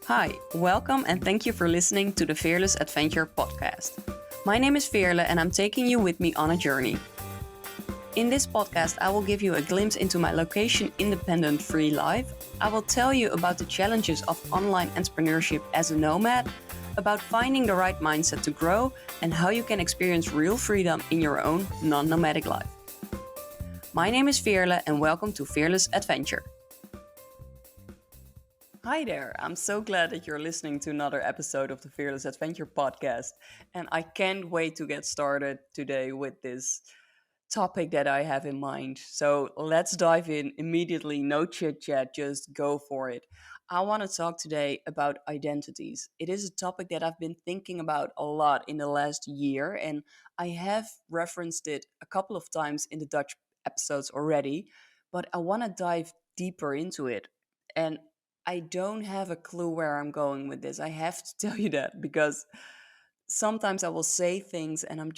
Hi, welcome and thank you for listening to the Fearless Adventure Podcast. My name is Veerle and I'm taking you with me on a journey. In this podcast, I will give you a glimpse into my location-independent free life. I will tell you about the challenges of online entrepreneurship as a nomad, about finding the right mindset to grow, and how you can experience real freedom in your own non-nomadic life. My name is Veerle and welcome to Fearless Adventure. Hi there, I'm so glad that you're listening to another episode of the Fearless Adventure Podcast. And I can't wait to get started today with this topic that I have in mind. So let's dive in immediately, no chit chat, just go for it. I want to talk today about identities. It is a topic that I've been thinking about a lot in the last year, and I have referenced it a couple of times in the Dutch episodes already, but I want to dive deeper into it. And I don't have a clue where I'm going with this. I have to tell you that because sometimes I will say things and I'm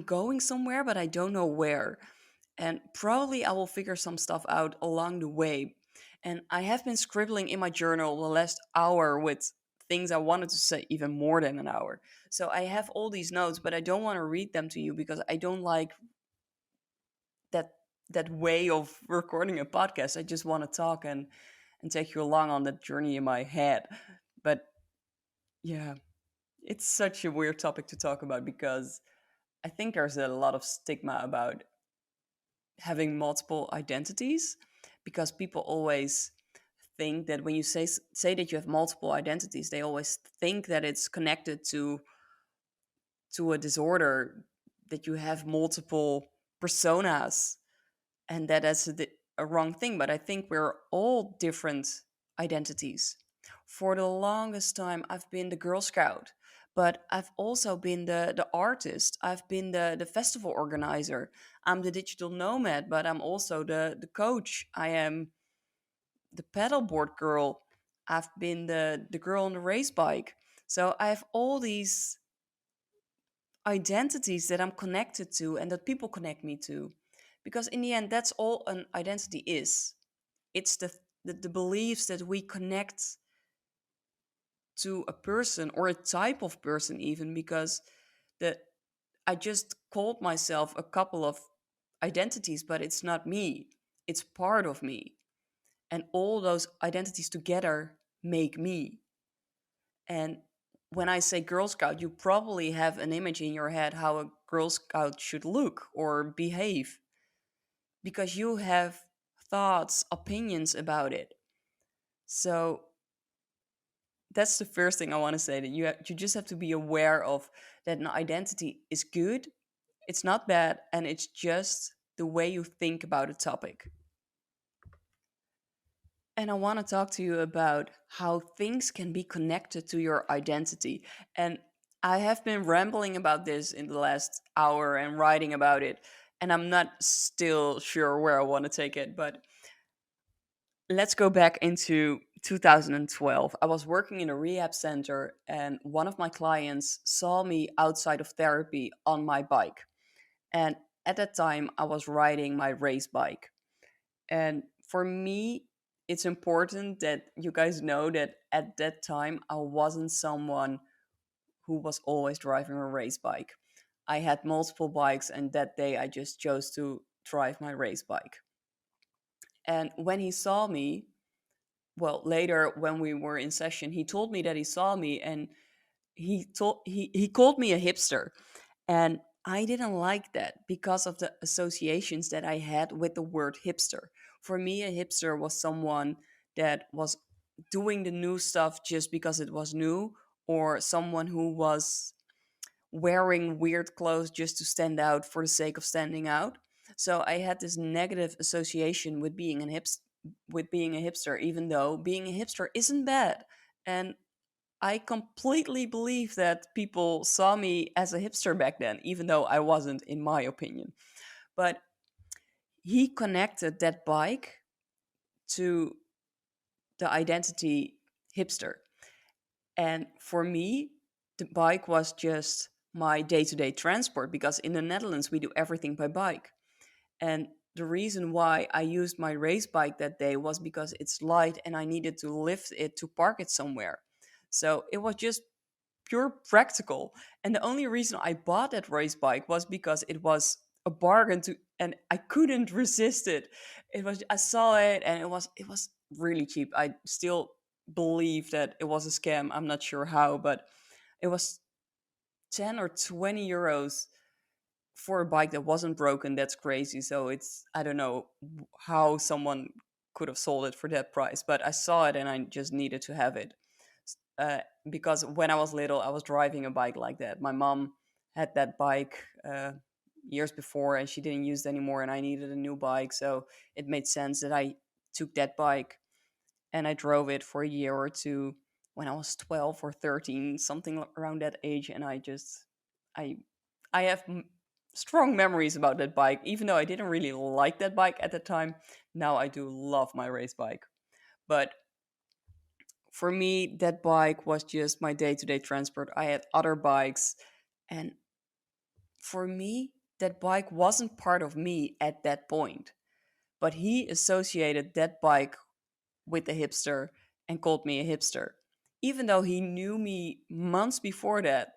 going somewhere, but I don't know where. And probably I will figure some stuff out along the way. And I have been scribbling in my journal the last hour with things I wanted to say, even more than an hour. So I have all these notes, but I don't want to read them to you because I don't like that way of recording a podcast. I just want to talk and take you along on that journey in my head. But yeah, it's such a weird topic to talk about because I think there's a lot of stigma about having multiple identities, because people always think that when you say that you have multiple identities, they always think that it's connected to a disorder, that you have multiple personas, and that that's a wrong thing. But I think we're all different identities. For the longest time, I've been the Girl Scout, but I've also been the artist. I've been the festival organizer. I'm the digital nomad, but I'm also the coach. I am the paddleboard girl. I've been the girl on the race bike. So I have all these identities that I'm connected to and that people connect me to. Because in the end, that's all an identity is. It's the beliefs that we connect to a person or a type of person, even because the I just called myself a couple of identities, but it's not me. It's part of me. And all those identities together make me. And when I say Girl Scout, you probably have an image in your head how a Girl Scout should look or behave because you have thoughts, opinions about it. So that's the first thing I want to say, that you just have to be aware of that an identity is good, it's not bad, and it's just the way you think about a topic. And I want to talk to you about how things can be connected to your identity. And I have been rambling about this in the last hour and writing about it, and I'm not still sure where I want to take it, but let's go back into 2012. I was working in a rehab center, and one of my clients saw me outside of therapy on my bike. And at that time, I was riding my race bike. And for me, it's important that you guys know that at that time, I wasn't someone who was always driving a race bike. I had multiple bikes, and that day I just chose to drive my race bike. And when he saw me, well, later when we were in session, he told me that he saw me, and he called me a hipster. And I didn't like that because of the associations that I had with the word hipster. For me, a hipster was someone that was doing the new stuff just because it was new, or someone who was wearing weird clothes just to stand out for the sake of standing out. So I had this negative association with being a hipster, even though being a hipster isn't bad. And I completely believe that people saw me as a hipster back then, even though I wasn't, in my opinion. But he connected that bike to the identity hipster. And for me, the bike was just my day to day transport, because in the Netherlands, we do everything by bike. And the reason why I used my race bike that day was because it's light and I needed to lift it to park it somewhere. So it was just pure practical. And the only reason I bought that race bike was because it was a bargain to, and I couldn't resist it. It was, I saw it and it was really cheap. I still believe that it was a scam. I'm not sure how, but it was 10 or 20 euros for a bike that wasn't broken. That's crazy. So it's, I don't know how someone could have sold it for that price, but I saw it and I just needed to have it. Because when I was little, I was driving a bike like that. My mom had that bike years before and she didn't use it anymore, and I needed a new bike. So it made sense that I took that bike and I drove it for a year or two when I was 12 or 13, something around that age. And I, I have strong memories about that bike, even though I didn't really like that bike at the time. Now I do love my race bike. But for me, that bike was just my day to day transport. I had other bikes. And for me, that bike wasn't part of me at that point. But he associated that bike with a hipster and called me a hipster, even though he knew me months before that.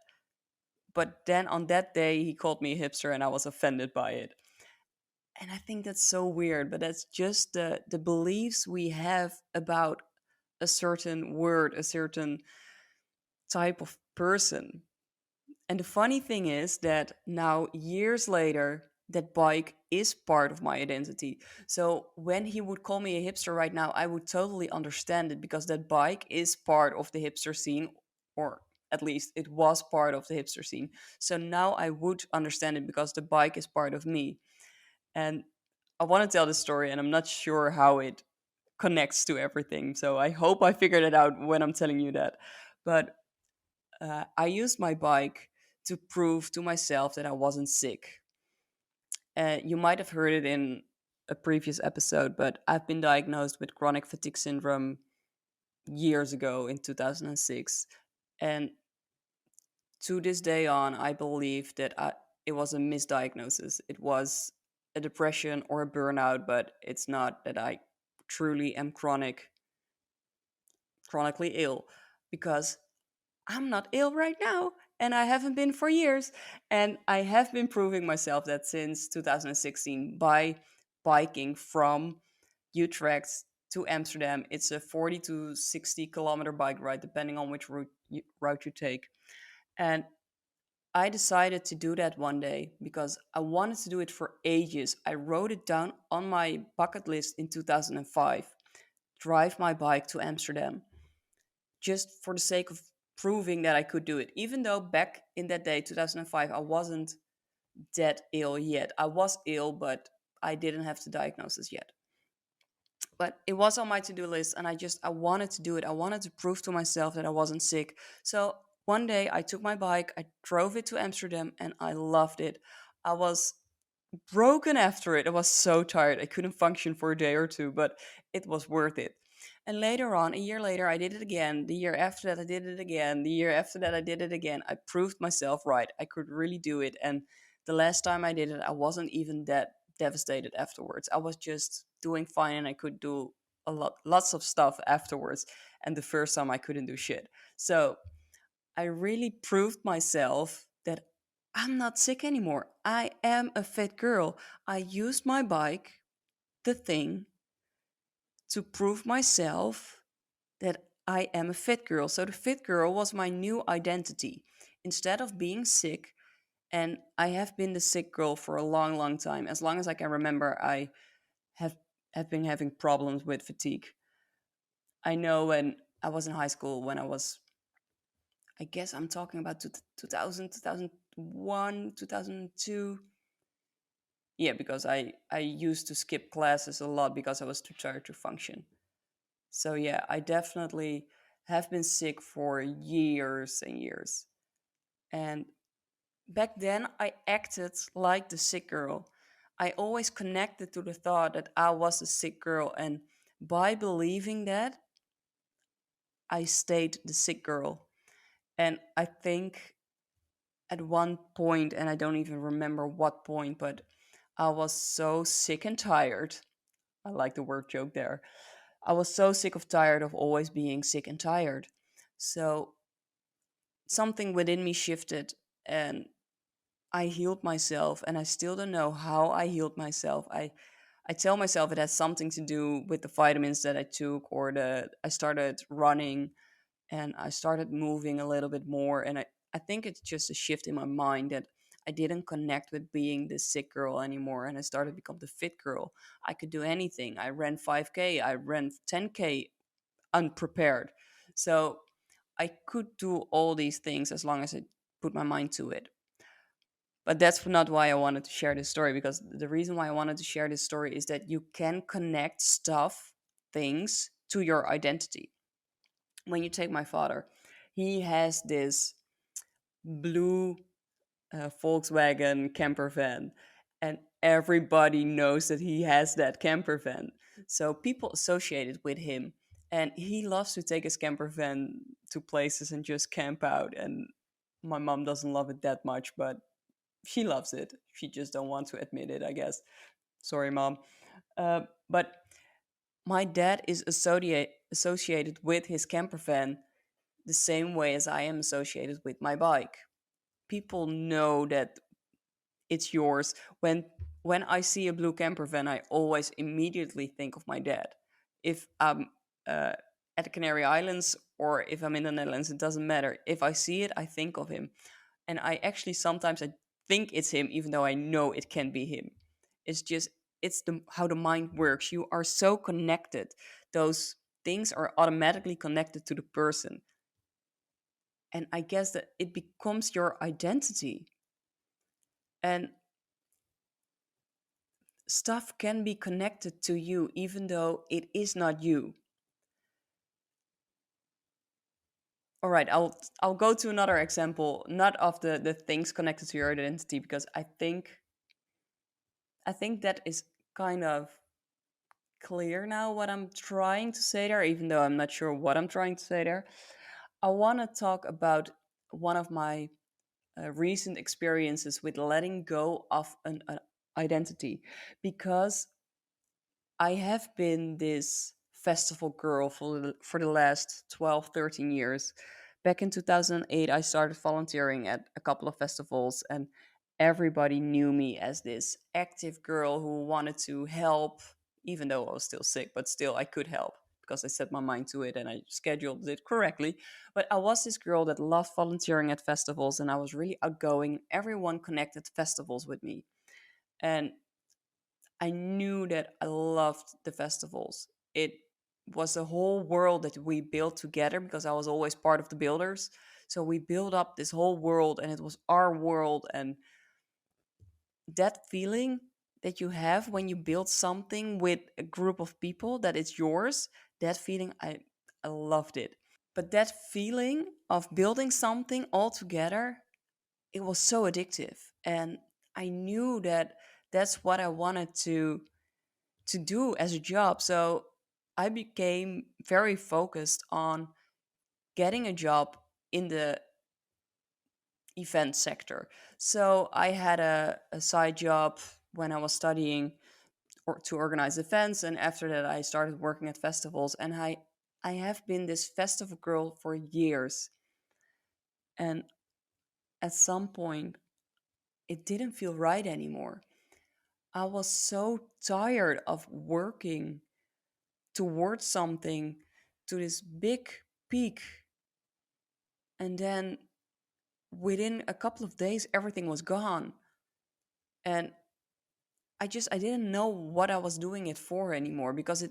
But then on that day, he called me a hipster and I was offended by it. And I think that's so weird, but that's just the beliefs we have about a certain word, a certain type of person. And the funny thing is that now, years later, that bike is part of my identity. So when he would call me a hipster right now, I would totally understand it because that bike is part of the hipster scene, or at least it was part of the hipster scene. So now I would understand it because the bike is part of me. And I want to tell this story, and I'm not sure how it connects to everything. So I hope I figured it out when I'm telling you that. But I used my bike to prove to myself that I wasn't sick. You might have heard it in a previous episode, but I've been diagnosed with chronic fatigue syndrome years ago in 2006. And to this day on, I believe that it was a misdiagnosis. It was a depression or a burnout, but it's not that I truly am chronically ill, because I'm not ill right now and I haven't been for years. And I have been proving myself that since 2016 by biking from Utrecht to Amsterdam. It's a 40 to 60-kilometer bike ride, depending on which route you take. And I decided to do that one day because I wanted to do it for ages. I wrote it down on my bucket list in 2005: drive my bike to Amsterdam, just for the sake of proving that I could do it. Even though back in that day, 2005, I wasn't that ill yet. I was ill, but I didn't have the diagnosis yet. But it was on my to-do list, and I wanted to do it. I wanted to prove to myself that I wasn't sick. So one day I took my bike, I drove it to Amsterdam, and I loved it. I was broken after it. I was so tired. I couldn't function for a day or two, but it was worth it. And later on, a year later, I did it again. The year after that, I did it again. The year after that, I did it again. I proved myself right. I could really do it. And the last time I did it, I wasn't even that devastated afterwards. I was just doing fine and I could do lots of stuff afterwards. And the first time I couldn't do shit. So I really proved myself that I'm not sick anymore. I am a fit girl. I used my bike, the thing, to prove myself that I am a fit girl. So the fit girl was my new identity. Instead of being sick, and I have been the sick girl for a long, long time. As long as I can remember, I have have been having problems with fatigue. I know when I was in high school, when I was, I guess I'm talking about 2000, 2001, 2002. Yeah, because I used to skip classes a lot because I was too tired to function. So yeah, I definitely have been sick for years and years. And back then I acted like the sick girl. I always connected to the thought that I was a sick girl, and by believing that, I stayed the sick girl. And I think at one point, and I don't even remember what point, but I was so sick and tired. I like the word joke there. I was so sick of tired of always being sick and tired. So something within me shifted, and I healed myself, and I still don't know how I healed myself. I tell myself it has something to do with the vitamins that I took, or the I started running and I started moving a little bit more. And I think it's just a shift in my mind that I didn't connect with being the sick girl anymore, and I started to become the fit girl. I could do anything. I ran 5K, I ran 10K unprepared. So I could do all these things as long as I put my mind to it. But that's not why I wanted to share this story, because the reason why I wanted to share this story is that you can connect stuff, things to your identity. When you take my father, he has this blue Volkswagen camper van, and everybody knows that he has that camper van. So people associate it with him, and he loves to take his camper van to places and just camp out. And my mom doesn't love it that much, but she loves it. She just don't want to admit it, I guess. Sorry, mom. But my dad is associated with his camper van the same way as I am associated with my bike. People know that it's yours. When I see a blue camper van, I always immediately think of my dad. If I'm uh, at the Canary Islands or if I'm in the Netherlands, it doesn't matter. If I see it, I think of him, and I actually sometimes I think it's him, even though I know it can be him. It's just it's the how the mind works. You are so connected; those things are automatically connected to the person, and I guess that it becomes your identity. And stuff can be connected to you even though it is not you. All right, I'll go to another example, not of the things connected to your identity, because I think that is kind of clear now what I'm trying to say there, even though I'm not sure what I'm trying to say there. I want to talk about one of my recent experiences with letting go of an identity, because I have been this festival girl for the last 12, 13 years. Back in 2008, I started volunteering at a couple of festivals, and everybody knew me as this active girl who wanted to help, even though I was still sick, but still I could help because I set my mind to it and I scheduled it correctly. But I was this girl that loved volunteering at festivals, and I was really outgoing. Everyone connected festivals with me. And I knew that I loved the festivals. It was a whole world that we built together because I was always part of the builders. So we built up this whole world and it was our world. And that feeling that you have when you build something with a group of people that it's yours, that feeling, I loved it. But that feeling of building something all together, it was so addictive. And I knew that that's what I wanted to do as a job. So I became very focused on getting a job in the event sector. So I had a side job when I was studying to organize events, and after that I started working at festivals, and I have been this festival girl for years. And at some point it didn't feel right anymore. I was so tired of working towards something, to this big peak, and then within a couple of days everything was gone. And I didn't know what I was doing it for anymore, because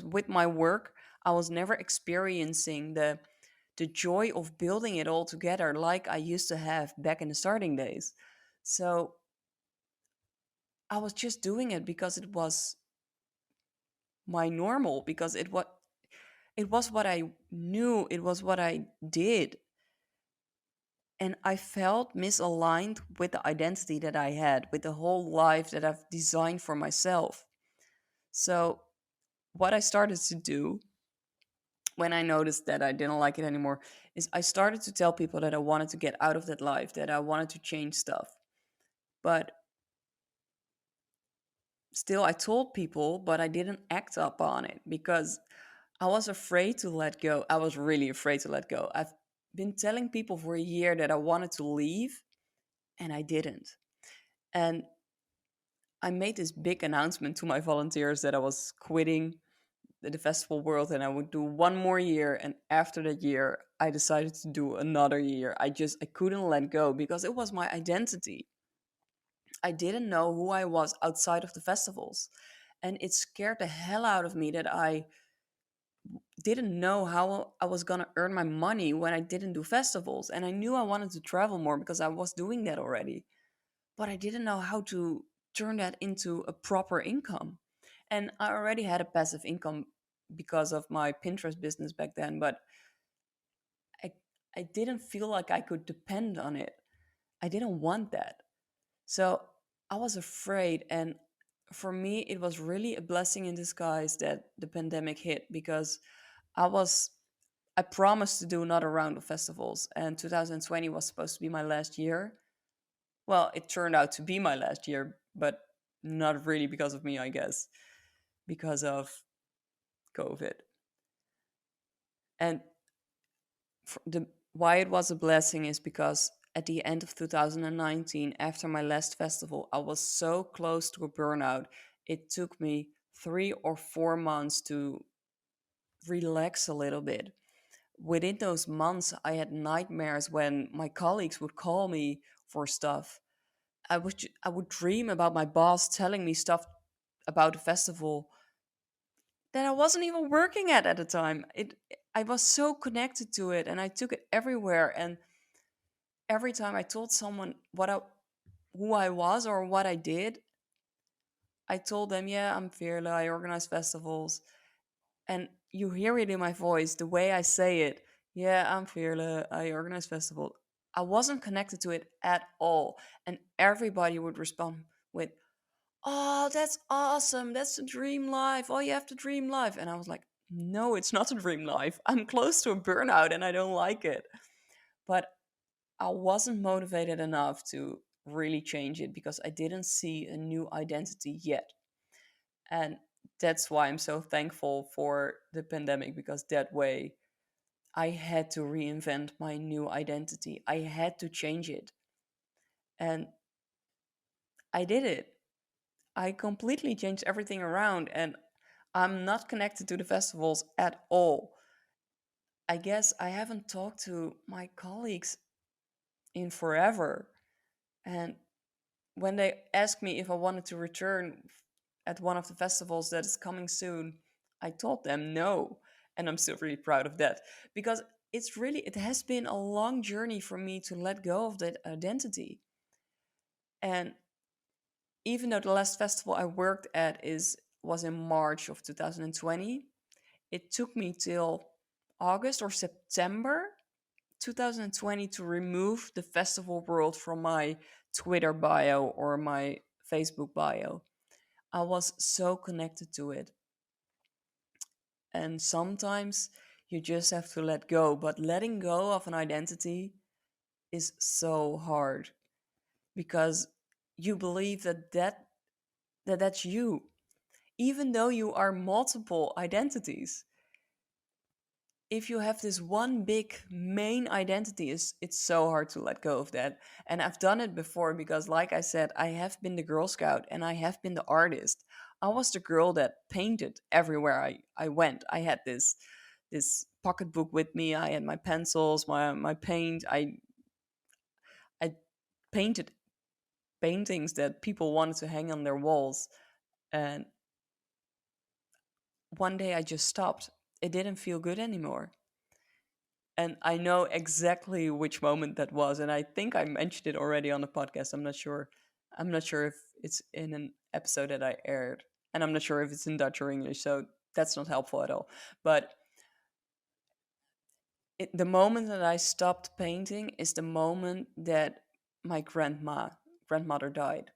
with my work I was never experiencing the joy of building it all together like I used to have back in the starting days. So I was just doing it because it was my normal, because it was what I knew, it was what I did. And I felt misaligned with the identity that I had, with the whole life that I've designed for myself. So, what I started to do when I noticed that I didn't like it anymore is I started to tell people that I wanted to get out of that life, that I wanted to change stuff. But still, I told people, but I didn't act up on it because I was afraid to let go. I was really afraid to let go. I've been telling people for a year that I wanted to leave, and I didn't. And I made this big announcement to my volunteers that I was quitting the festival world and I would do one more year. And after that year, I decided to do another year. I couldn't let go because it was my identity. I didn't know who I was outside of the festivals. And it scared the hell out of me that I didn't know how I was going to earn my money when I didn't do festivals. And I knew I wanted to travel more because I was doing that already. But I didn't know how to turn that into a proper income. And I already had a passive income because of my Pinterest business back then, but I I didn't feel like I could depend on it. I didn't want that. So I was afraid, and for me it was really a blessing in disguise that the pandemic hit because I was I promised to do another round of festivals, and 2020 was supposed to be my last year. Well, it turned out to be my last year, but not really because of me, I guess, because of COVID. And the why it was a blessing is because at the end of 2019, after my last festival, I was so close to a burnout. It took me 3 or 4 months to relax a little bit. Within those months, I had nightmares when my colleagues would call me for stuff. I would dream about my boss telling me stuff about the festival that I wasn't even working at the time. It I was so connected to it and I took it everywhere, and every time I told someone who I was or what I did, I told them, "Yeah, I'm Veerle. I organize festivals." And you hear it in my voice, the way I say it. "Yeah, I'm Veerle. I organize festival." I wasn't connected to it at all, and everybody would respond with, "Oh, that's awesome. That's the dream life. Oh, you have the dream life." And I was like, "No, it's not a dream life. I'm close to a burnout and I don't like it." But I wasn't motivated enough to really change it because I didn't see a new identity yet. And that's why I'm so thankful for the pandemic, because that way I had to reinvent my new identity. I had to change it. And I did it. I completely changed everything around, and I'm not connected to the festivals at all. I guess I haven't talked to my colleagues in forever. And when they asked me if I wanted to return at one of the festivals that is coming soon, I told them no. And I'm still really proud of that because it has been a long journey for me to let go of that identity. And even though the last festival I worked at is was in March of 2020, it took me till August or September 2020 to remove the festival world from my Twitter bio or my Facebook bio. I was so connected to it. And sometimes you just have to let go, but letting go of an identity is so hard because you believe that that's you, even though you are multiple identities. If you have this one big main identity, it's so hard to let go of that. And I've done it before because, like I said, I have been the Girl Scout and I have been the artist. I was the girl that painted everywhere I went. I had this pocketbook with me. I had my pencils, my paint. I painted paintings that people wanted to hang on their walls. And one day I just stopped. It didn't feel good anymore. And I know exactly which moment that was, and I think I mentioned it already on the podcast. I'm not sure. I'm not sure if it's in an episode that I aired, and I'm not sure if it's in Dutch or English, so that's not helpful at all. But the moment that I stopped painting is the moment that my grandmother died.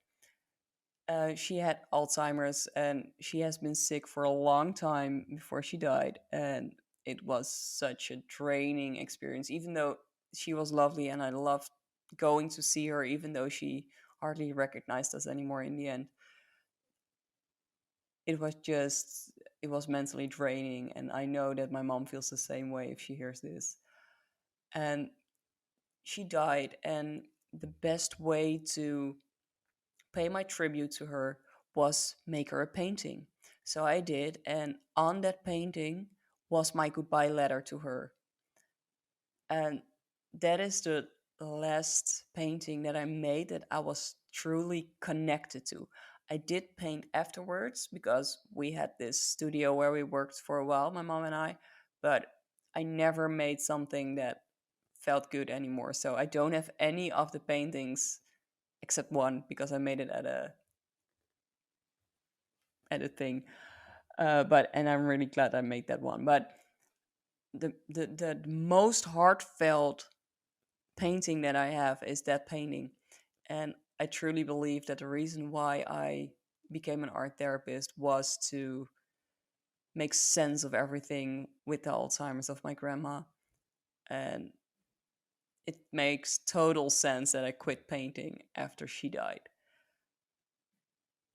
She had Alzheimer's and she has been sick for a long time before she died. And it was such a draining experience, even though she was lovely and I loved going to see her, even though she hardly recognized us anymore in the end. it was just, it was mentally draining. And I know that my mom feels the same way if she hears this. And she died. And the best way to pay my tribute to her was make her a painting. So I did. And on that painting was my goodbye letter to her. And that is the last painting that I made that I was truly connected to. I did paint afterwards because we had this studio where we worked for a while, my mom and I, but I never made something that felt good anymore. So I don't have any of the paintings except one because I made it at a thing. But and I'm really glad I made that one. But the most heartfelt painting that I have is that painting. And I truly believe that the reason why I became an art therapist was to make sense of everything with the Alzheimer's of my grandma. And it makes total sense that I quit painting after she died.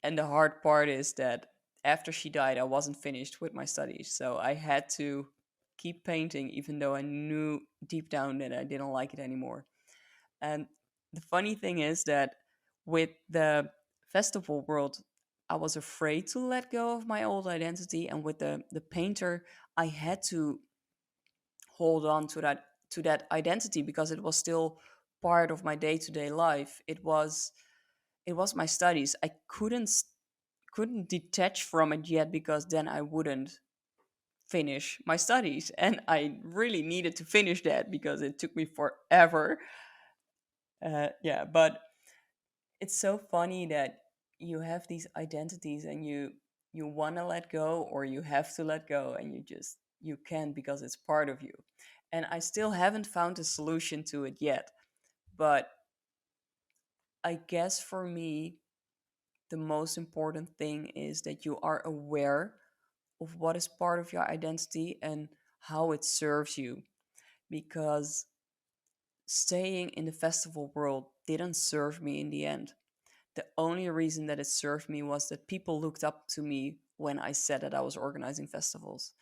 And the hard part is that after she died, I wasn't finished with my studies. So I had to keep painting, even though I knew deep down that I didn't like it anymore. And the funny thing is that with the festival world, I was afraid to let go of my old identity. And with the painter, I had to hold on to that identity because it was still part of my day-to-day life. It was my studies. I couldn't detach from it yet because then I wouldn't finish my studies. And I really needed to finish that because it took me forever. Yeah, but it's so funny that you have these identities and you want to let go or you have to let go and you can't because it's part of you. And I still haven't found a solution to it yet, but I guess for me the most important thing is that you are aware of what is part of your identity and how it serves you, because staying in the festival world didn't serve me in the end. The only reason that it served me was that people looked up to me when I said that I was organizing festivals.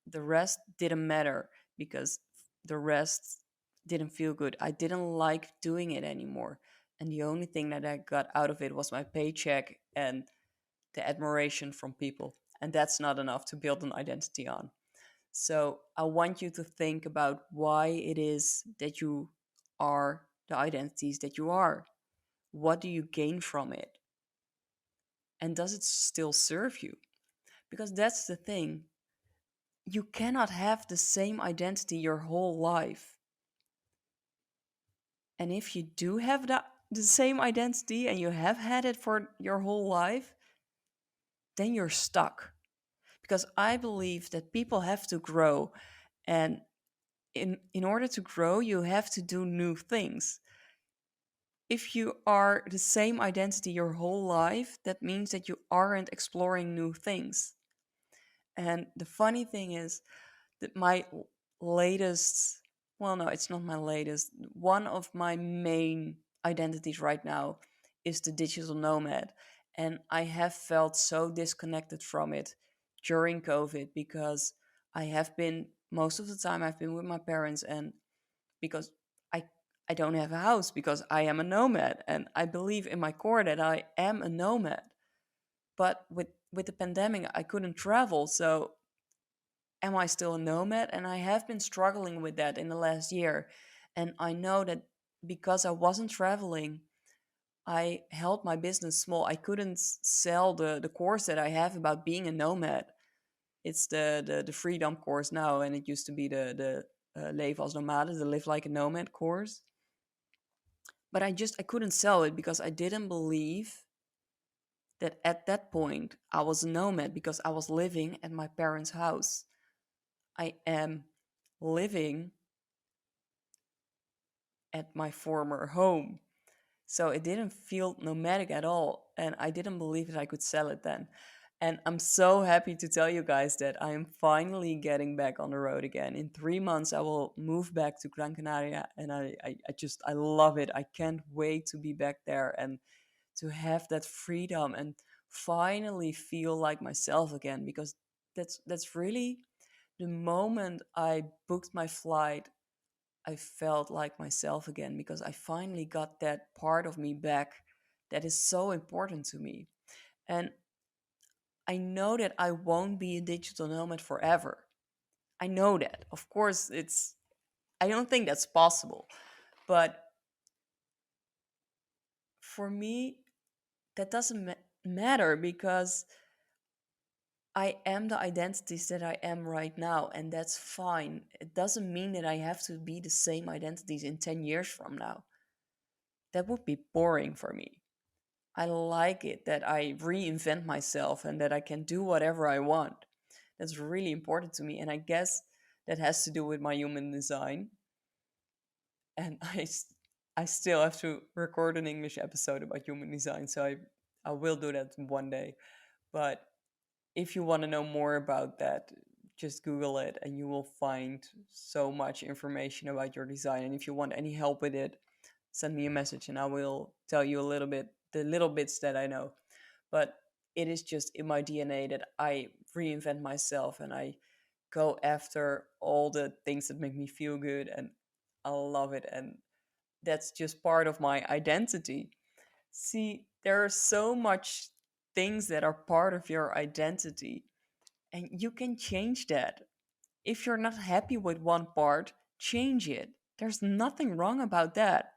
The rest didn't matter because the rest didn't feel good. I didn't like doing it anymore. And the only thing that I got out of it was my paycheck and the admiration from people. And that's not enough to build an identity on. So I want you to think about why it is that you are the identities that you are. What do you gain from it? And does it still serve you? Because that's the thing. You cannot have the same identity your whole life. And if you do have the same identity and you have had it for your whole life, then you're stuck. Because I believe that people have to grow. And in order to grow, you have to do new things. If you are the same identity your whole life, that means that you aren't exploring new things. And the funny thing is that my latest, well, no, it's not my latest. One of my main identities right now is the digital nomad. And I have felt so disconnected from it during COVID because I have been, most of the time, I've been with my parents, and because I I don't have a house because I am a nomad and I believe in my core that I am a nomad. But with the pandemic I couldn't travel, so am I still a nomad? And I have been struggling with that in the last year. And I know that because I wasn't traveling, I held my business small. I couldn't sell the course that I have about being a nomad. It's the freedom course now, and it used to be the Leven als Nomade, the Live Like a Nomad course. But I couldn't sell it because I didn't believe that at that point I was a nomad because I was living at my parents' house. I am living at my former home. So it didn't feel nomadic at all. And I didn't believe that I could sell it then. And I'm so happy to tell you guys that I am finally getting back on the road again. In 3 months, I will move back to Gran Canaria. And I love it. I can't wait to be back there and to have that freedom and finally feel like myself again, because that's really the moment I booked my flight. I felt like myself again because I finally got that part of me back that is so important to me. And I know that I won't be a digital nomad forever. I know that. Of course, I don't think that's possible. But for me, that doesn't matter because I am the identities that I am right now, and that's fine. It doesn't mean that I have to be the same identities in 10 years from now. That would be boring for me. I like it that I reinvent myself and that I can do whatever I want. That's really important to me. And I guess that has to do with my human design. And I still have to record an English episode about human design. So I will do that one day. But if you want to know more about that, just Google it and you will find so much information about your design. And if you want any help with it, send me a message and I will tell you a little bit, the little bits that I know. But it is just in my DNA that I reinvent myself and I go after all the things that make me feel good, and I love it. And that's just part of my identity. See, there are so much things that are part of your identity, and you can change that. If you're not happy with one part, change it. There's nothing wrong about that.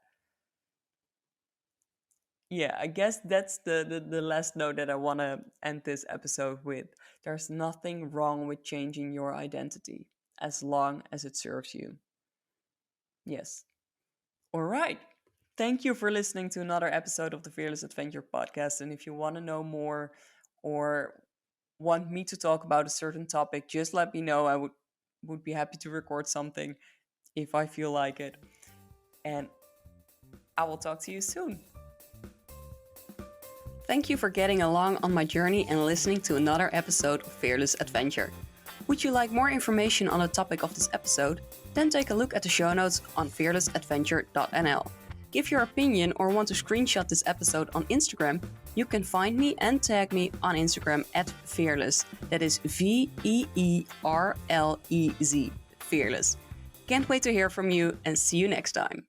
Yeah, I guess that's the last note that I want to end this episode with. There's nothing wrong with changing your identity as long as it serves you. Yes. All right. Thank you for listening to another episode of the Fearless Adventure podcast. And if you want to know more or want me to talk about a certain topic, just let me know. I would be happy to record something if I feel like it. And I will talk to you soon. Thank you for getting along on my journey and listening to another episode of Fearless Adventure. Would you like more information on the topic of this episode? Then take a look at the show notes on fearlessadventure.nl. Give your opinion or want to screenshot this episode on Instagram, you can find me and tag me on Instagram at Veerlez. That is Veerlez. Fearless. Can't wait to hear from you and see you next time.